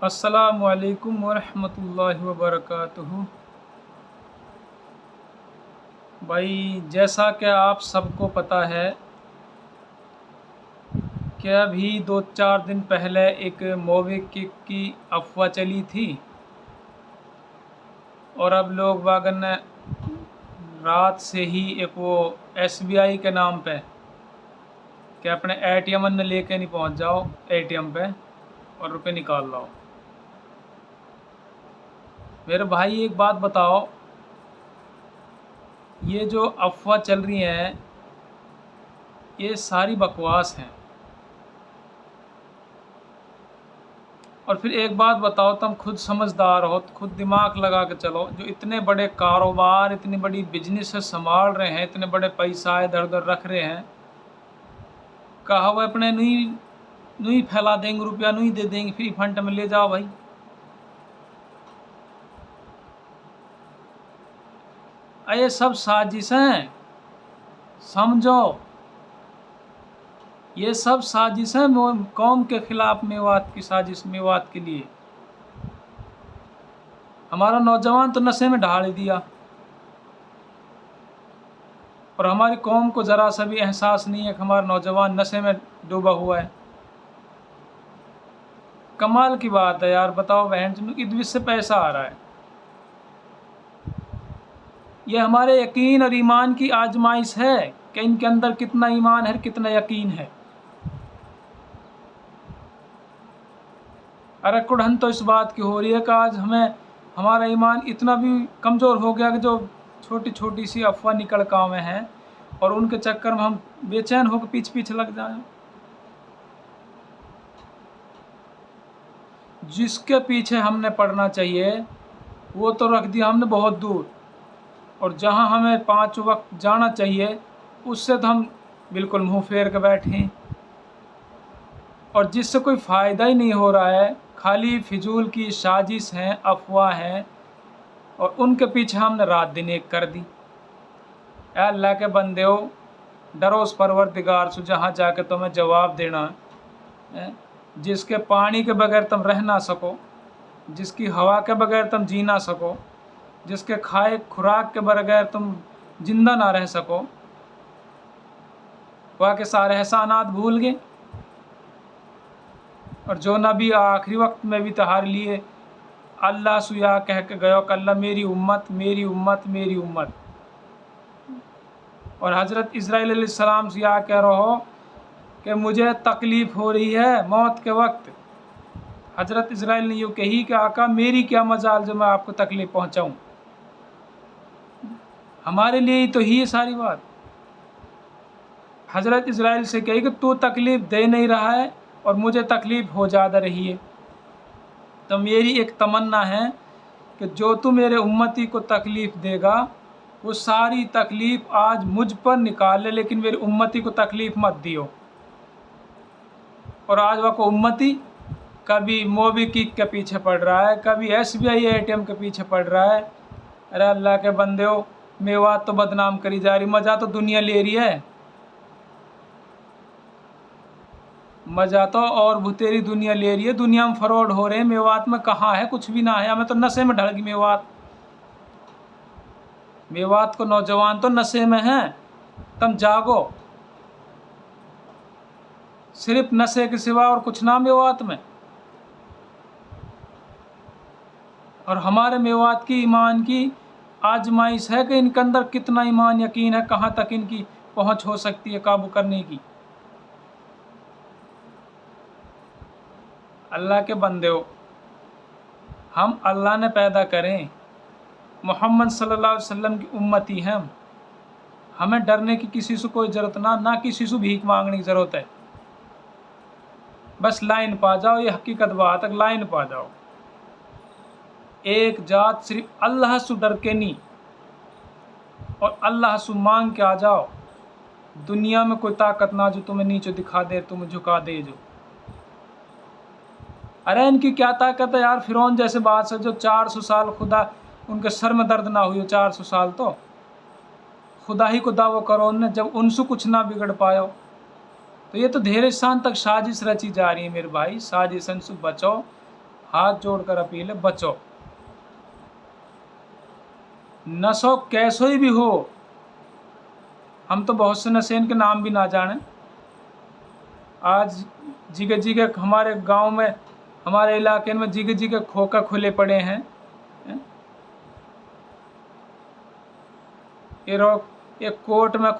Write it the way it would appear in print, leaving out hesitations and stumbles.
अस्सलामुअलैकुम वरहमतुल्लाहि वबरकातुहू। भाई, जैसा कि आप सबको पता है कि अभी 2-4 दिन पहले एक मोबिक्विक की अफवाह चली थी और अब लोग बागन ने रात से ही एक वो एसबीआई के नाम पे कि अपने एटीएम में लेके नहीं पहुंच जाओ एटीएम पे और रुपए निकाल लाओ। मेरे भाई, एक बात बताओ, ये जो अफवाह चल रही हैं ये सारी बकवास हैं। और फिर एक बात बताओ, तुम खुद समझदार हो, खुद दिमाग लगा के चलो। जो इतने बड़े कारोबार, इतनी बड़ी बिजनेस संभाल रहे हैं, इतने बड़े पैसा इधर उधर रख रहे हैं, कहा वो अपने नहीं नहीं फैला देंगे, रुपया नहीं दे देंगे, फ्री फंड में ले जाओ भाई। ये सब साजिश हैं, समझो। ये सब साजिश है कौम के खिलाफ, मेवात की साजिश, मेवात के लिए। हमारा नौजवान तो नशे में ढाल दिया और हमारी कौम को ज़रा सा भी एहसास नहीं है कि हमारा नौजवान नशे में डूबा हुआ है। कमाल की बात है यार। बताओ बहन, इस से पैसा आ रहा है। ये हमारे यकीन और ईमान की आजमाइश है कि इनके अंदर कितना ईमान है, कितना यकीन है। अरे कुड़हन तो इस बात की हो रही है कि आज हमारा ईमान इतना भी कमज़ोर हो गया कि जो छोटी छोटी सी अफवाह निकल काम हैं और उनके चक्कर में हम बेचैन होकर पीछे पीछे लग जाएं। जिसके पीछे हमने पड़ना चाहिए वो तो रख दिया हमने बहुत दूर, और जहां हमें 5 वक्त जाना चाहिए उससे तो हम बिल्कुल मुंह फेर के बैठे हैं। और जिससे कोई फ़ायदा ही नहीं हो रहा है, खाली फिजूल की साजिश हैं, अफवाह हैं, और उनके पीछे हमने रात दिन एक कर दी। ऐ अल्लाह के बंदे हो, डरो उस परवरदिगार से जहाँ जाके तुम्हें जवाब देना है। जिसके पानी के बगैर तुम रह ना सको, जिसकी हवा के बगैर तुम जी ना सको, जिसके खाए खुराक के बगैर तुम जिंदा ना रह सको, वह के सारे एहसानात भूल गए। और जो नबी आखिरी वक्त में भी तहार लिए अल्लाह सुया कह के गयो कि अल्लाह मेरी उम्मत, मेरी उम्मत, मेरी उम्मत। और हज़रत इस्राईल अलैहिस्सलाम से या कह रहो कि मुझे तकलीफ़ हो रही है मौत के वक्त। हज़रत इस्राईल ने यूँ कही कि आका मेरी क्या मजाल जो मैं आपको तकलीफ़ पहुँचाऊँ। हमारे लिए ही तो ही है सारी बात। हज़रत इस्राईल से कही कि तू तकलीफ़ दे नहीं रहा है और मुझे तकलीफ़ हो ज़्यादा रही है, तो मेरी एक तमन्ना है कि जो तू मेरे उम्मती को तकलीफ़ देगा वो सारी तकलीफ़ आज मुझ पर निकाल ले, लेकिन मेरी उम्मती को तकलीफ़ मत दियो। और आज वह को उम्मती कभी मोबिक्विक के पीछे पड़ रहा है, कभी एसबीआई एटीएम के पीछे पड़ रहा है। अरे अल्लाह के बंदे हो, मेवात तो बदनाम करी जा रही, मज़ा तो दुनिया ले रही है। मज़ा तो और भुतेरी दुनिया ले रही है। दुनिया में फ्रॉड हो रहे हैं, मेवात में कहाँ है? कुछ भी ना है। हमें तो नशे में ढल गई मेवात। मेवात को नौजवान तो नशे में हैं। तुम जागो, सिर्फ नशे के सिवा और कुछ ना मेवात में। और हमारे मेवात की ईमान की आजमाइश है कि इनके अंदर कितना ईमान यकीन है, कहाँ तक इनकी पहुँच हो सकती है काबू करने की। अल्लाह के बंदे हो, हम अल्लाह ने पैदा करें, मोहम्मद सल्लल्लाहु अलैहि वसल्लम की उम्मती हैं। हमें डरने की किसी से कोई ज़रूरत ना किसी से भीख मांगने की ज़रूरत है। बस लाइन पा जाओ, ये हकीकत बात है, लाइन पा जाओ। एक जात सिर्फ अल्लाह से डर के नहीं और अल्लाह से मांग के आ जाओ। दुनिया में कोई ताकत ना जो तुम्हें नीचे दिखा दे, तुम्हें झुका दे। जो अरे इनकी क्या ताकत है यार। फिरौन जैसे बादशाह जो 400 साल खुदा उनके सर में दर्द ना हुई, 400 साल तो खुदा ही को दावो करो उनने, जब उनसे कुछ ना बिगड़ पायो। तो ये तो धीरे शान तक साजिश रची जा रही है मेरे भाई। साजिशन से बचो, हाथ जोड़कर अपील है, बचो। नशो कैसो ही भी हो, हम तो बहुत से नशे के नाम भी ना जाने। आज जगह जगह हमारे गांव में, हमारे इलाके में जगह जगह खोखा खुले पड़े हैं। ये लोग एक कोर्ट में